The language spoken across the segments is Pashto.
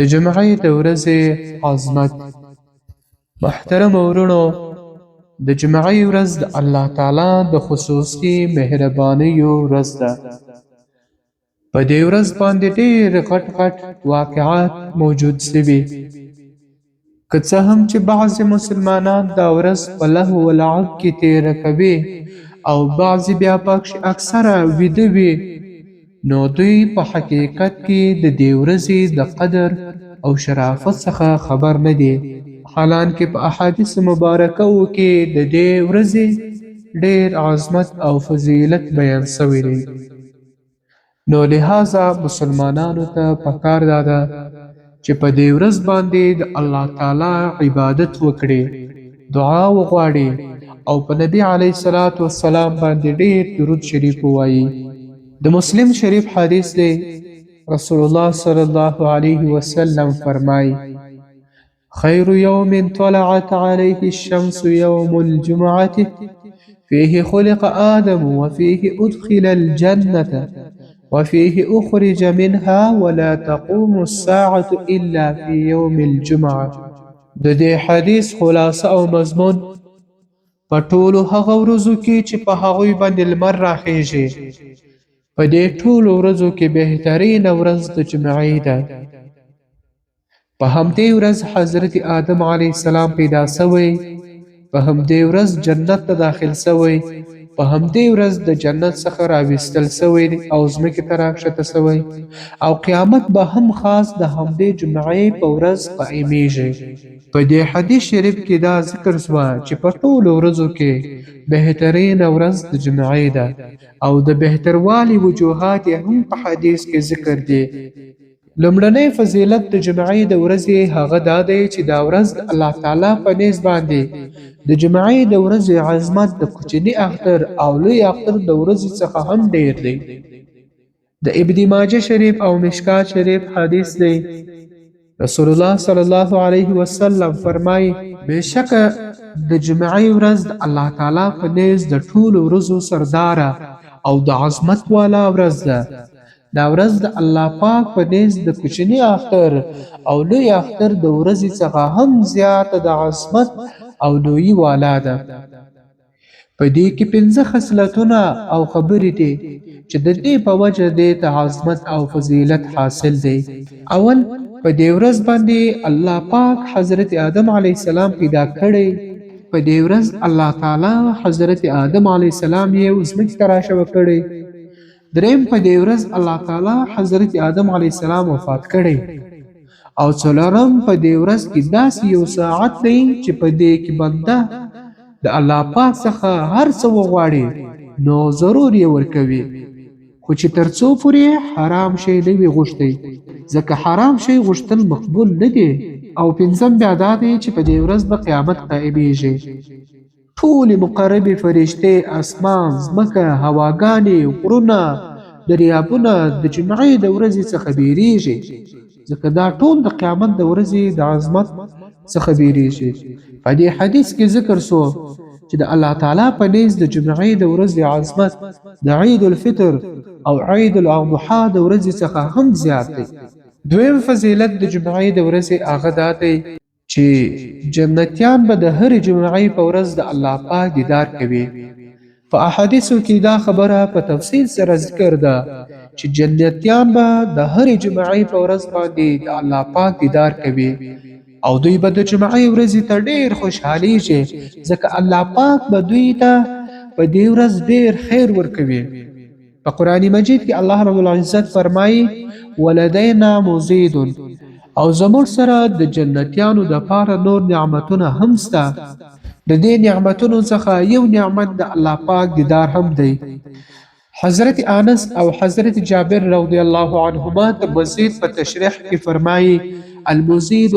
د جمعې د ورځې عظمت. محترم ورونو، د جمعې ورځ د الله تعالی د خصوصي مهربانیو ورځ ده. په دې ورځ باندې ډېر غټ غټ واقعات موجود سوي، که څه هم چې بعضې مسلمانان دا ورځ په لهو و لعب کې تېره کوي او بعضې بیا پکښې اکثره ویده وي، نو دوی په حقیقت کې د دې ورځې د قدر او شرافت څخه خبر نه دي. حالانکه په احادیث مبارکو کې د دې ورځې ډېر عظمت او فضیلت بیان شوی دی. نو لہذا مسلمانانو ته پکار ده چې په دې ورځ باندې د الله تعالی عبادت وکړي، دعا وغواړي او په نبی علیه الصلاة والسلام باندې ډېر درود شریف ووایي. د مسلم شریف حدیث دی، رسول الله صلی الله علیه وسلم فرمایي: خیر یوم طلعت علیه الشمس یوم الجمعة فیه خلق آدم وفیه ادخل الجنة وفيه أخرج منها ولا تقوم الساعة إلا في يوم الجمعة. د دې حدیث خلاصه او مضمون په ټولو هغه ورځو کې چې په هغوی باندې لمر راخیږي، په دې ټولو ورځو کې بهترینه ورځ د جمعې ده. په همدې ورځ حضرت آدم علیه السلام پیدا سوی، په همدې ورځ جنت ته داخل سوی، په همدې ورځ د جنت څخه راویستل سوی او ځمکې ته راکښته سوی، او قیامت به هم خاص د همدې جمعې په ورځ قایمیږي. په دې حدیث شریف کې دا ذکر شوه چې په ټولو ورځو کې بهترینه ورځ د جمعې ده، او د بهتروالي وجوهات یې هم په حدیث کې ذکر دي. لومړنی فضیلت د جمعې د ورځې هغه دا دی چې دا ورځ د الله تعالی په نیز باندې د جمعې د ورځې عظمت د کوچني اختر او لوی اختر د ورځې څخه هم ډیر دی. د ابن ماجه شریف او مشکات شریف حدیث دی، رسول الله صلی الله علیه وسلم فرمایي: بېشکه د جمعې ورځ د الله تعالی په نیز د ټولو ورځو سرداره او د عظمت والا ورځ ده. دا ورځ د الله پاک په نیز د کوچني اختر او لوی اختر د ورځې څخه هم زیاته د عظمت او لویي والا ده. په دې کې 5 خصلتونه او خبرې دي چې د دې په وجه دې ته عظمت او فضیلت حاصل دی. اول، په دې ورځ باندې الله پاک حضرت آدم علیه السلام پیدا کړی. په دې ورځ الله تعالی حضرت آدم علیه السلام یې ځمکې ته راښوه کړی. دریم، په دې ورځ الله تعالی حضرت آدم علیه السلام وفات کړی. او څلورم، په دې ورځ کې داسې یو ساعت دی چې په دې کې بنده د الله پاک څخه هر څه وغواړي نو ضرور یې ورکوي، خو چې تر څو پورې حرام شی نه وي غوښتی، ځکه حرام شی غوښتل مقبول نه دی. او پنځم بیا دا دی چې په دې ورځ به قیامت قایمیږي. ټولې مقربې فرشتې، اسمان، ځمکه، هواګانې، غرونه، دریابونه د جمعې د ورځې څخه بیریږي، ځکه دا ټول د قیامت د ورځې د عظمت څخه بیریږي. په دې حدیث کې ذکر شو چې د الله تعالی په نیز د جمعې د ورځې عظمت د عید الفطر او عید الاضحی د ورځې څخه هم زیات دی. دویم فضیلت د جمعې د ورځې هغه دا دی چې جنتیان به د هرې جمعې په ورځ د الله پاک دیدار کوي. په احادیثو کې دا خبره په تفصیل سره ذکر ده چې جنتیان به د هرې جمعې په ورځ باندې د الله پاک دیدار کوي، او دوی به د جمعې ورځې ته ډېر خوشحالیږي، ځکه الله پاک به دوی ته په دې ورځ ډېر خیر ورکوي. په قرآن مجید کې الله رب العزت فرمایي: ولدینا مزید، او زموږ سره د جنتیانو د پاره نور نعمتونه هم شته. د دې نعمتونو څخه یو نعمت د الله پاک دیدار هم دی. حضرت انس او حضرت جابر رضی الله عنهما د مزید په تشریح کې فرمایي: المزید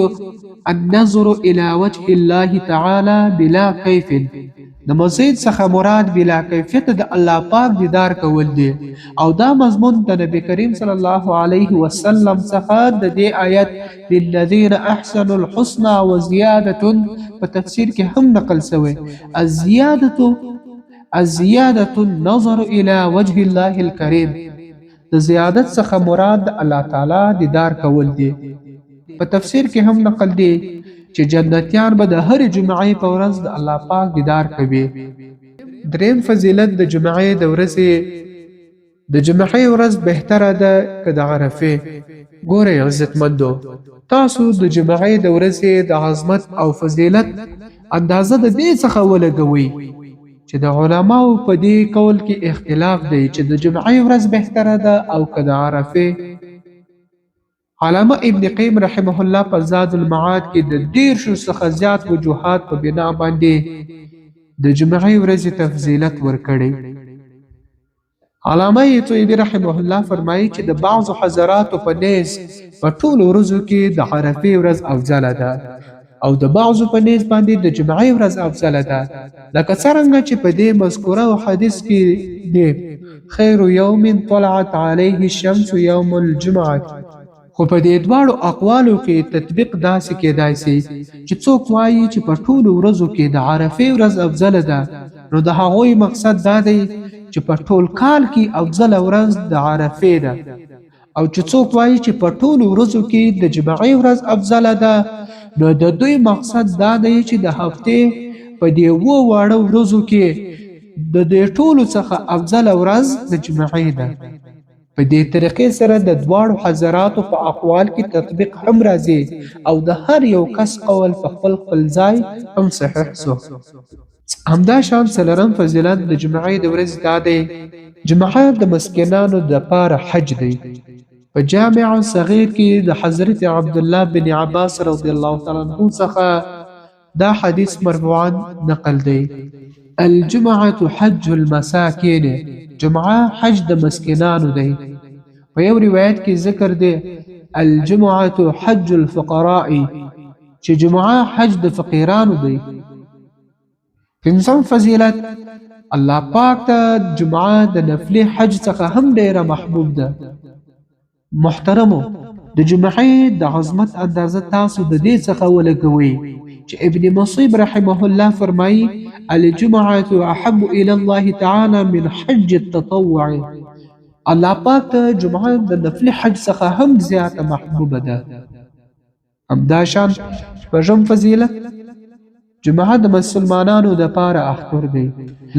النظر الى وجه الله تعالی بلا کیف. د مزید څخه مراد بلا کیفیت د الله پاک دیدار کول دی، او دا مضمون د نبی کریم صلی الله علیه وسلم څخه د دې آیت للذین احسنوا الحسنى وزیادة په تفسیر کې هم نقل شوی. الزیادة النظر الى وجه الله الکریم، د زیادت څخه مراد د الله تعالی دیدار کول دی. په تفسیر کې هم نقل دی چې جنتیان به د هرې جمعې په ورځ د الله پاک دیدار کوي. دریم فضیلت د جمعې د ورځې د جمعې ورځ بهتره ده که د عرفې. ګورئ عزتمندو، تاسو د جمعې د ورځې د عظمت او فضیلت اندازه د دې څخه ولګوئ چې د علماو په دې قول کې اختلاف دی چې د جمعې ورځ بهتره ده او که د عرفې. علامه ابن قیم رحمه الله په زاد المعاد کې د 10 څخه زیات وجوهات په بنا باندې د جمعې ورځې تفضیلت ورکړي. علامه طیبی رحمه الله فرمایي چې د بعضو حضراتو په نیز په ټولو ورځو کې د عرفې ورځ افضله ده او د بعضو په نیز باندې د جمعې ورځ افضله ده، لکه څرنګه چې په دې مذکوره حدیث کې دی خیر یوم طلعت علیه الشمس یوم الجمعه. خو په دې دواړو اقوالو کې تطبیق داسې کېدای شي چې څوک وایي چې په ټولو ورځو کې د عرفې ورځ افضله ده، نو د هغوی مقصد دا دی چې په ټول کال کې افضله ورځ د عرفې ده، او چې څوک وایي چې په ټولو ورځو کې د جمعې ورځ افضله ده، نو د دوی مقصد دا دی چې د هفتې په دې 2 واړه ورځو کې د دې ټولو څخه افضله ورځ د جمعې ده. په دې طریقې سره د دواړو حضراتو په اقوال کې تطبیق هم راځي او د هر یو کس قول په خپل ځای هم صحیح سو. همدا شان څلورم فضیلت د جمعې د ورځې دا دی جمعه د مسکینانو دپاره حج دی. په جامع صغیر کې د حضرت عبدالله بن عباس رضی الله تعالی عنہ څخه دا حدیث مرفوعا نقل دی: الجمعه حج المساکین، جمعه حج د مسکینانو دی. په یو روایت کې ذکر دی الجمعه حج الفقراء، چې جمعه حج د فقیرانو دی. پنځم فضیلت، الله پاک ته جمعه د نفلي حج څخه هم ډیره محبوب ده. محترمو، د جمعې د عظمت اندازه تاسو د دې څخه ولګوئ چې ابن مصیب رحمه الله فرمایي الجمعه احب الى الله تعالی من حج التطوع. الله پاک ته جمعه د نفلي حج څخه هم زیاته محبوبه ده. همدا شان شپږم فضیلت، جمعه د مسلمانانو دپاره اختر دی.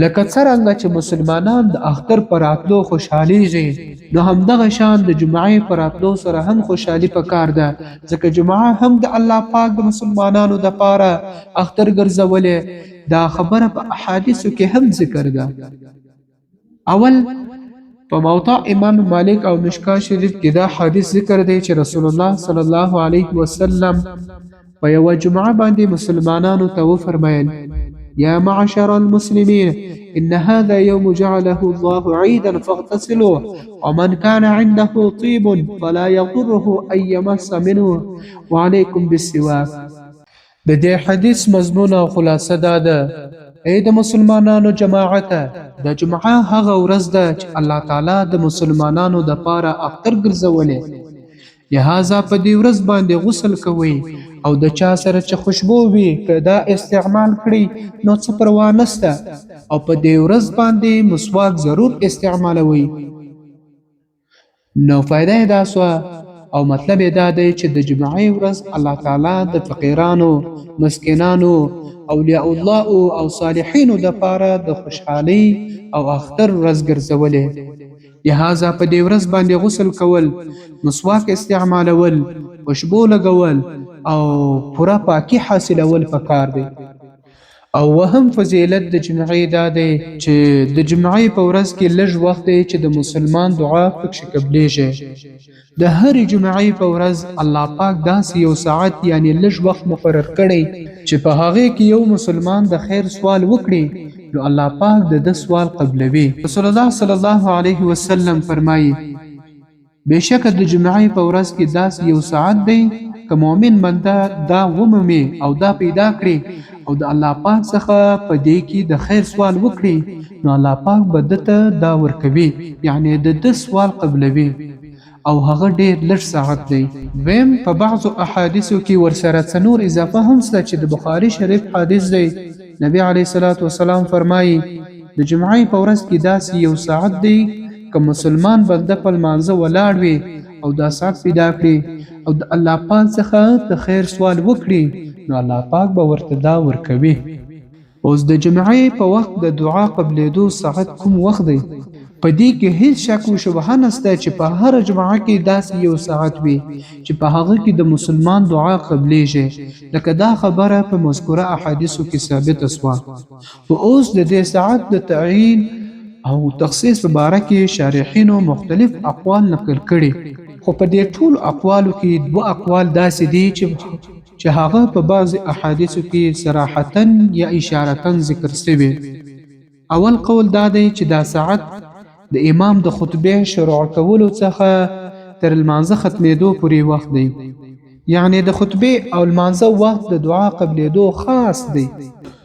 لکه څرنګه چې مسلمانان د اختر پر راتلو خوشحالیږي، نو همدغه شان د جمعې پر راتلو سره هم خوشحالي پکار ده، ځکه جمعه هم د الله پاک د مسلمانانو دپاره اختر ګرځولې. دا خبره په احادیثو کې هم ذکر ده. اول په موطا امام مالک او مشکا شریف کې دا حدیث ذکر دی چې رسول الله صلی الله علیه وسلم په یوه جمعه باندې مسلمانانو ته وفرمایل: یا معشر المسلمین ان هذا يوم جعله الله عيدا فاغتسلوا ومن كان عنده طيب فلا يضره ان يمس منه وعليكم بالسواك. د دې حدیث مضمون او خلاصه دا ده: ای د مسلمانانو جماعته، د جمعه هغه ورځ ده چې الله تعالی د مسلمانانو دپاره اختر ګرځولې، لهذا په دې ورځ باندې غسل کوئ او د چا سره چې خوشبو وي که دا استعمال کړي نو څه پروا نسته، او په دې ورځ باندې مسواک ضرور استعمالوي. نو فایده یې دا سوه او مطلب یې دا دی چې د جمعې ورځ الله تعالی د فقیرانو، مسکینانو، اولیاء الله او صالحینو دپاره د خوشحالۍ او اختر ورځ ګرځولې، لهذا په دې ورځ باندې غسل کول، مسواک استعمالول، خوشبو لګول او پوره پاکي حاصلول پکار دی. او وهم فضیلت د جمعې دا دی چې د جمعې په ورځ کې لږ وخت دی چې د مسلمان دعا پکې قبلیږي. د هرې جمعې په ورځ الله پاک داسې یو ساعت یعنی لږ وخت مقرر کړی چې په هغې کې یو مسلمان د خیر سوال وکړي نو الله پاک د ده سوال قبلوي. رسول الله صلی الله علیه وسلم فرمایي بېشکه د جمعې په ورځ کې داسې یو ساعت دی که مؤمن بنده دا ومومي او دا پیدا کړي او د الله پاک څخه په دې کې د خیر سوال وکړي نو الله پاک به ده ته دا ورکوي، یعنی د ده سوال قبلوي، او هغه ډیر لږ ساعت دی. دویم، په بعضو احادیثو کې ورسره څه نور اضافه هم شته چې د بخاري شریف حدیث دی. نبی علیه الصلاة والسلام فرمایي د جمعې په ورځ کې داسې یو ساعت دی که مسلمان بنده په لمانځه ولاړ وي او دا سعادت پیدا کړي او د الله پاک څخه د خیر سوال وکړي نو الله پاک به ورته دا ورکوي. اوس د جمعې په وخت د دعا قبلېدو ساعت کوم وخت دی؟ په دې کې هیڅ شک و شبهه نشته چې په هر جمعه کې داسې یو ساعت وي چې په هغه کې د مسلمان دعا قبلېږي، لکه دا خبره په مذکوره احادیثو کې ثابته سوه. خو اوس د دې ساعت د تعیین او تخصیص په باره کې شارحینو مختلف اقوال نقل کړي، خو په دې ټولو اقوالو کې دوه اقوال داسې دي چې هغه په بعض احادیثو کې صراحتاً یا اشارتاً ذکر شوي. اول قول دا دی چې دا ساعت د امام د خطبه شروع کولو څخه تر لمانځه ختمېدو پورې وخت دی، یعنی د خطبه او لمانځه وخت د دعا قبلېدو خاص دی.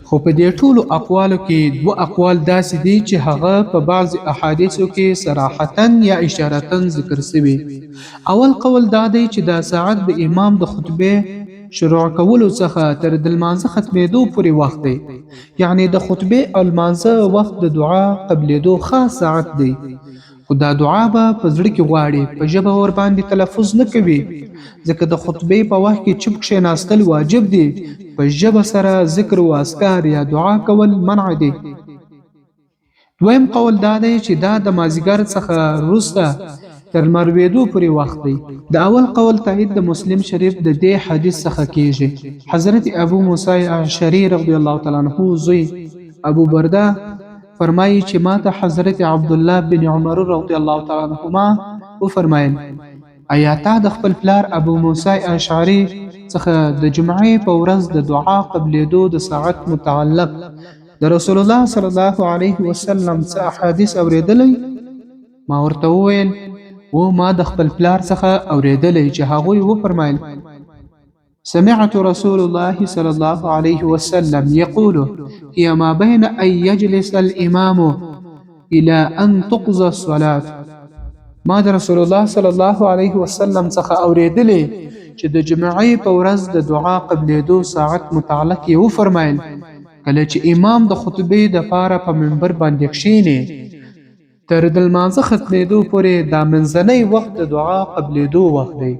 خو په دې ټولو اقوالو کې دوه اقوال داسې دي چې هغه په بعض احادیثو کې صراحتاً یا اشارتاً ذکر شوي. اول قول دا دی چې دا ساعت د امام د خطبه شروع کولو څخه تر د لمانځه ختمېدو پورې وخت دی، یعنی د خطبه او لمانځه وخت د دعا قبلېدو خاص ساعت دی. خو دا دعا به په زړه کې غواړي، په ژبه ور باندې تلفظ نه کوي، ځکه د خطبې په وخت کې چوپ کښېناستل واجب دي، په ژبه سره ذکر و اذکار یا دعا کول منع دي. دویم قول دا دی چې دا د مازدیګر څخه وروسته تر مرویدو پورې وخت دی. د اول قول تایید د مسلم شریف د دې حدیث څخه کیږي. حضرت ابو موسی اشعری رضی الله تعالی عنہ زوی ابو برده فرمایي چې ماته حضرت عبدالله بن عمر رضی الله تعالی عنهما وفرمایل آیا تا د خپل پلار ابو موسی اشعری څخه د جمعې په ورځ د دعا قبلېدو د ساعت متعلق د رسول الله صلی الله علیه وسلم څخه احادیث اوریدلی؟ ما ورته وویل و ما د خپل پلار څخه اوریدلی چې هغوی وفرمایل سمعت رسول الله صلى الله عليه وسلم يقول هي ما بين أن يجلس الإمام إلى أن تقضى الصلاة. ما د رسول الله صلى الله عليه وسلم څخه اوریدلی چې د جمعې په ورځ د دعا قبلېدو ساعت متعلق یې وفرمایل کله چې امام د خطبې دپاره په منبر باندې کښېني تر د لمانځه ختمېدو پورې دا منځنی وخت د دعا قبلېدو وخت دی.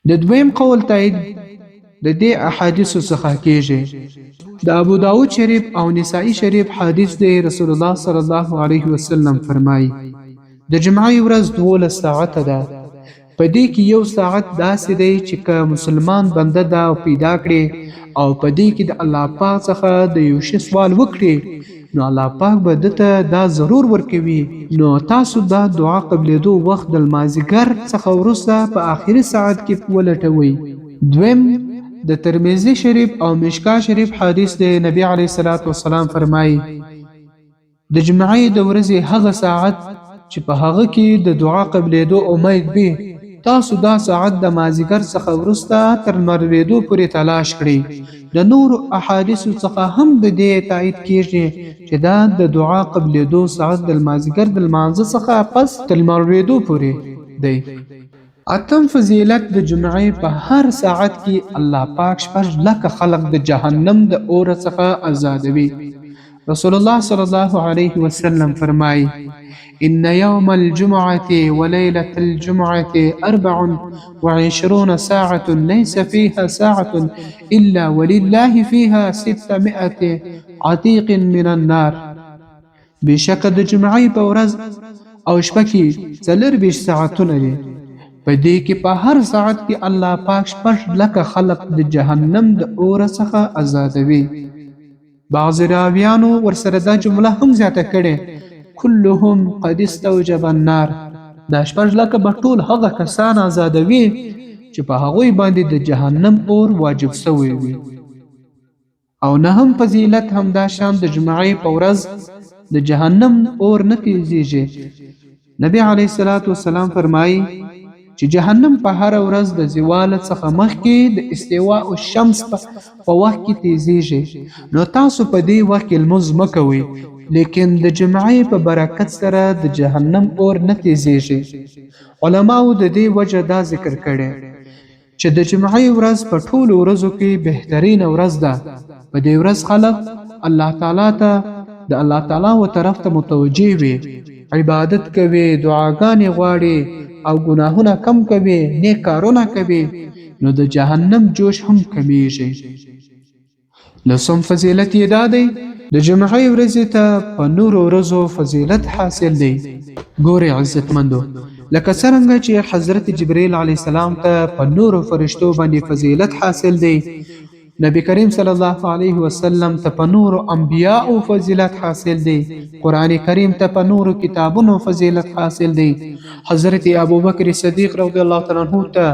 د دویم قول تایید د دې احادیثو څخه کیږي. د ابو داود شریف او نسائی شریف حدیث دی رسول الله صلی الله علیه وسلم فرمایي د جمعې ورځ 12 ساعته ده، په دې کې یو ساعت داسې دی چې که مسلمان بنده دا پیدا کړي او په دې کې د الله پاک څخه د یو شي سوال وکړي نو الله پاک به دته دا ضرور ورکوي. نو تاسو دا دعا قبلېدو وخت د لمازدیګر څخه وروسته په آخري ساعت کې ولټوئ. دویم د ترمذی شریف او مشکا شریف حدیث دی نبی علیه الصلاۃ والسلام فرمایي د جمعې د ورځې هغه ساعت چې په هغه کې د دعا قبلېدو امید وي تاسو دا ساعت د مازدیګر څخه وروسته تر مرویدو پورې تلاش کړئ. د نورو احادیثو څخه هم د دې تایید کیږي چې دا د دعا قبلېدو ساعت د مازدیګر د لمانځه څخه پس تر مرویدو پورې دی. اتم فضیلت د جمعې په هر ساعت کې الله پاک 6 لکه خلق د جهنم د اور څخه آزادوي. رسول الله صلی الله علیه وسلم فرمایي إن يوم الجمعة وليلة الجمعة 24 ساعة ليس فيها ساعة إلا ولله فيها 600 عتيق من النار. بشک د جمعې په ورځ او شپه کې 24 ساعتونه دي، په دې کې په هر ساعت کې الله پاک 6 لکه خلق د جهنم د اور څخه آزادوي. بعض راویانو ورسره دا جمله هم زیاته کړي كلهم قد استوجب النار. دا 6 لکه به ټول هغه کسان آزادوي چې په هغوی باندې د جهنم اور واجب شوی وي. او نه هم فضیلت هم دا شان د جمعې په ورځ د جهنم اور نه تیزیږي. نبی علیه الصلاۃ والسلام فرمایي چې جهنم په هر ورځ د زوال څخه مخکې د استواء الشمس په وخت کې تیزیږي. نو تاسو په دې وخت کې لمونځ مه کوئ، لیکن د جمعې په برکت سره د جهنم اور نه تیزیږي. علماو د دې وجه دا ذکر کړي چې د جمعې ورځ په ټولو ورځو کې بهترین ورځ ده. په دې ورځ خلق الله تعالی ته د الله تعالی و طرف ته متوجه وي، عبادت کوي، دعاګانې غواړي، او ګناهونه کم کوي، نیک کارونه کوي، نو د جهنم جوش هم کمیږي. لسم فضیلت یې دا دی د جمعې ورځې ته په نورو ورځو فضیلت حاصل دی. ګورې عزتمندو، لکه څرنګه چې حضرت جبرئیل علیه السلام ته په نورو فرشتو باندې فضیلت حاصل دی، نبی کریم صلی الله علیه وسلم ته په نورو انبیاء فضیلت حاصل دی، قرآن کریم ته په نورو کتابونو فضیلت حاصل دی، حضرت ابوبکر صدیق رضی الله تعالی عنہ ته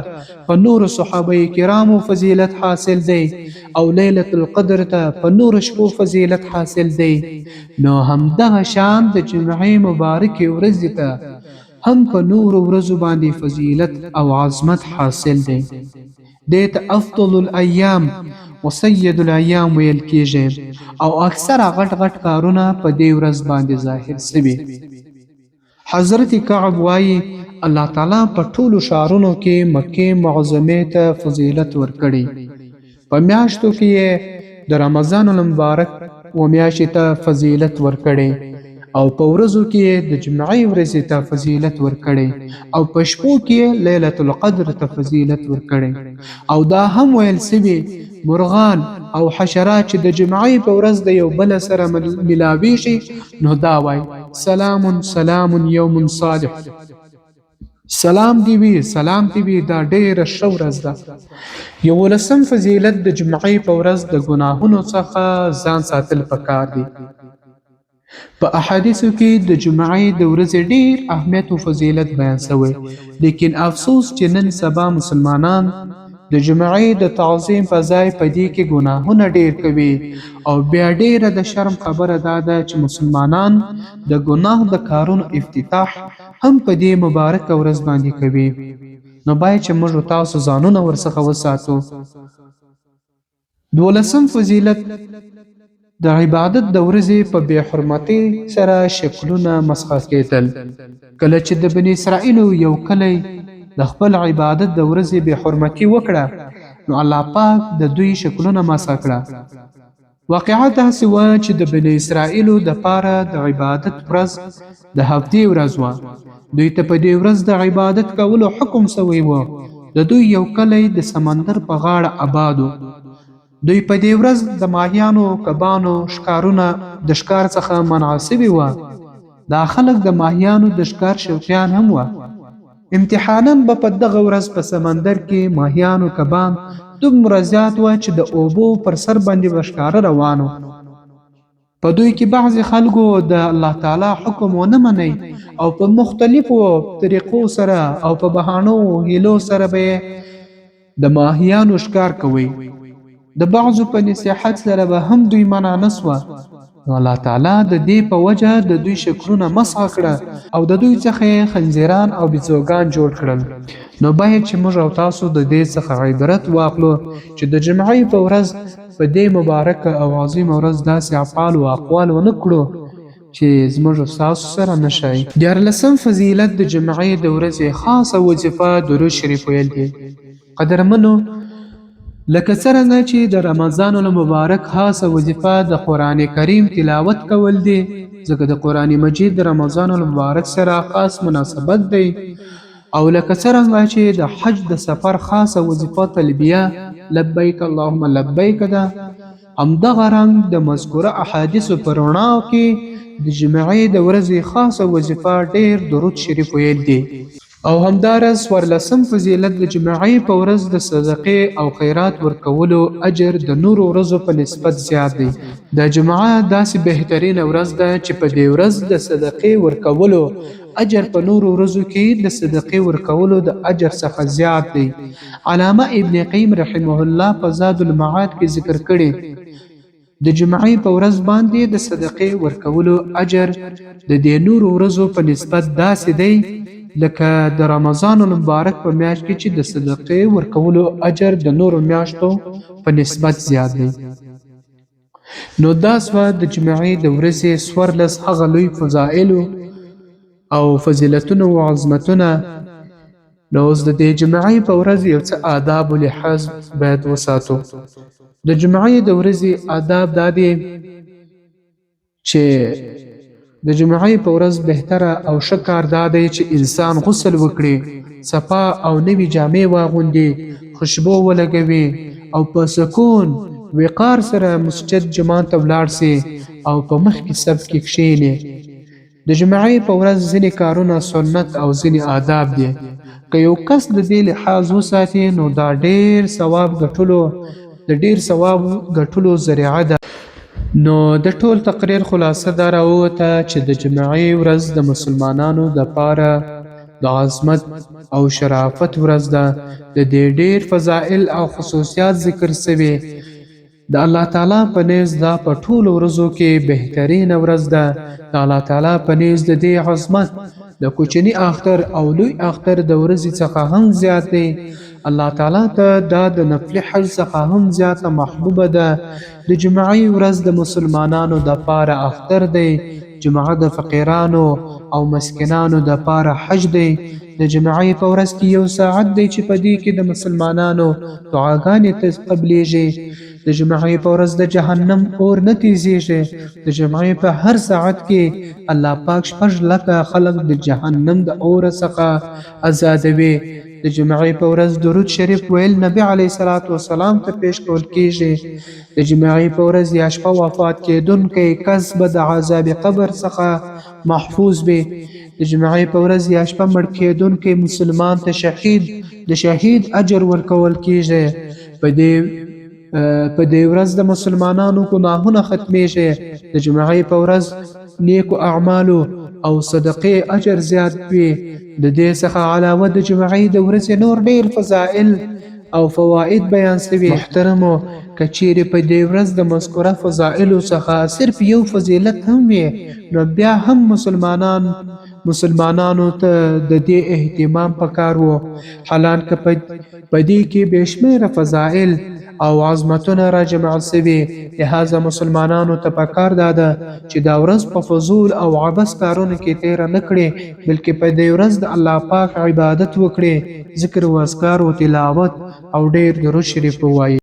په نورو صحابه کرامو فضیلت حاصل دی، او لیلة القدر ته په نورو شپو فضیلت حاصل دی. نو همدغه شان د جمعې مبارکې ورځې ته هم په نورو ورځو باندې فضیلت او عظمت حاصل دی. دیت افضل الایام و سید الایام ویل کیږي، او اکثره غټ غټ کارونه په دې ورځ باندې ظاهر سوي. حضرت کعب وایي الله تعالی په ټولو ښارونو کې مکې معظمې ته فضیلت ورکړي. په میاشتو کې د رمضان المبارک و میاشتې ته فضیلت ورکړي، او په ورځو کې د جمعې ورځې ته فضیلت ورکړي، او په شپو کې لیلة القدر ته فضیلت ورکړي. او دا هم ویل سوي مرغان او حشرات چې د جمعې په ورځ د یو بل سره ملاویږي، نو دا وای سلام سلام یوم صالح، سلام دی وی سلام دی وی، دا ډیره ښه ورځ ده. 11 فضیلت د جمعې په ورځ د ګناهونو څخه ځان ساتل پکار دي. په احادیثو کې د جمعې د ورځې ډیر اهمیت او فضیلت بیان شوی، لیکن افسوس چې نن سبا مسلمانان د جمعې د تعظیم په ځای په دې کې ګناهونه ډیر کوي. او بیا ډیره د شرم خبره ده چې مسلمانان د ګناه د کارونو افتتاح هم په دې مبارک ورځ باندې کوي. نو باید چې موږ تاسو ځانونه ورڅخه وساتو. 12 فضیلت د عبادت د ورځې په بې حرمتۍ سره شکلونه مسخ کېدل. کله چې د بني اسرائیل یو کلی د خپل عبادت د ورځې بې حرمتي وکړه، نو الله پاک د دوی شکلونه مسخ کړه. واقعات داسې وه چې د بني اسرائیل د پاره د عبادت ورځ د هفتې ورځ وه. دوی ته په دې ورځ د عبادت کولو حکم شوی و. د دوی یو کلی د سمندر په غاړه آبادو. دوی په دې ورځ د ماهیانو، کبانو ښکارونه د ښکار څخه منع سوي وه. دا خلک د ماهیانو د ښکار شوقیان هم وه. امتحانا به په دغه ورځ په سمندر کې ماهیانو کبان دومره زیات وه چې د اوبو پر سر باندې به ښکاره روانو. په دوی کې بعضې خلکو د الله تعالی حکم ونه منئ، او په مختلفو طریقو سره او په بهانو هیلو سره به د ماهیانو ښکار کوي. د بعضو په نصیحت سره به هم دوی منع نسوه. نو الله تعالی د دې په وجه د دوی شکلونه مسخ کړه، او د دوی څخه خنزیران او بیزوګان جوړ کړل. نو باید چې موږ او تاسو د دې څخه عبرت واخلو چې د جمعې په ورځ په دې مبارکه او عظیمه ورځ داسې افعال او اقوال ونه کړو چې زموږ او تاسو سره نشي. 14 فضیلت د جمعې د ورځې خاصه وظیفه درود شریف ویل دي. قدرمنو، لکه څرنګه چې د رمضان المبارک خاصه وظیفه د قرآن کریم تلاوت کول دی، ځکه د قرآن مجید د رمضان المبارک سره خاص مناسبت دی. او لکه څرنګه چې د حج د سفر خاصه وظیفه تلبیه لبیک اللهم لبیک ده، همدغه رنګ د مذکوره احادیثو په رڼاو کې د جمعې د ورځې خاصه وظیفه ډیر درود شریف ویل دی. او همدارس 14 فضیلت د جمعې په ورځ د صدقې او خیرات ورکولو اجر د نورو ورځو په نسبت زیات دی. د جمعه داسې بهترین ورځ ده چې په دې ورځ د صدقې ورکولو اجر په نورو ورځو کې د صدقې ورکولو د اجر څخه زیات دی. علامه ابن قیم رحمه الله په زاد المعاد کې ذکر کړي د جمعې په ورځ باندې د صدقې ورکولو اجر د دې نورو ورځو په نسبت داسې دی لکه د رمضان المبارک په میاشت کې چې د صدقې ورکولو اجر د نورو میاشتو په نسبت زیات دی. نو دا سوه د جمعې د ورځې 14 هغه لوی فضایلو او فضیلتونه او عظمتونه. نو اوس د دې جمعې په ورځ یو څه آداب او لحاظ باید وساتو. د جمعې د ورځې آداب دا دي چې د جمعې په ورځ بهتره او ښه کار دا دی چې انسان غسل وکړي، صفا او نوې جامې واغوندي، خوشبو ولګوي او په سکون وقار سره مسجد جماعت ته ولاړ سي او په مخکې صف کې کښېني. د جمعې په ورځ ځینې کارونه سنت او ځینې آداب دي. که یو کس د دې لحاظ وساتي نو دا ډیر ثواب ګټلو ذریعه ده. نو د ټول تقریر خلاصه دا راووته چې د جمعې ورځ د مسلمانانو دپاره د عظمت او شرافت ورځ ده. د دې ډیر فضائل او خصوصیات ذکر سوي. د الله تعالی په نیز دا په ټولو ورځو کې بهترین ورځ ده. د الله تعالی په نیز د دې عظمت د کوچني اختر او لوی اختر د ورځې څخه هم زیات دی. الله تعالی ته دا د نفل حج څخه هم زیاته محبوبه ده. د جمعې ورځ د مسلمانانو د پاره اختر دی. جمعه د فقیرانو او مسکینانو د پاره حج دی. د جمعې په ورځ کې یو ساعت دی چې په دې کې د مسلمانانو دعاګانې قبلیږي. د جمعې په ورځ د جهنم اور نه تیزیږي. د جمعې په هر ساعت کې الله پاک 6 لکه خلق د جهنم د اور څخه آزادوي. د جمعې په ورځ درود شریف ویل نبی علیه الصلاۃ والسلام ته پیش کول کیږي. د جمعې په ورځ یا شپه وفات کېدونکی کس به د عذاب قبر څخه محفوظ وي. د جمعې په ورځ یا شپه مړ کېدونکی مسلمان ته د شهید اجر ورکول کیږي. په دې ورځ د مسلمانانو ګناهونه ختمیږي. د جمعې په ورځ نیکو اعمالو او صدقې اجر زیات وي. د دې څخه علاوه د جمعې د ورځې نور ډیر فضائل او فواید بیان شوي. محترمو، که چیرې په دې ورځ د مذکوره فضائلو څخه صرف یو فضیلت هم وي نو بیا هم مسلمانانو ته د دې اهتمام پکار وو. حالانکه په دې کې بېشمېره فضائل او عظمتونه را جمع شوي. لہذا مسلمانانو ته پکار ده چې دا ورځ په فضول او عبث کارونو کې تیره نه کړي، بلکې په دې ورځ د الله پاک عبادت وکړي، ذکر و اذکار و تلاوت او ډیر درود شریف ووایي.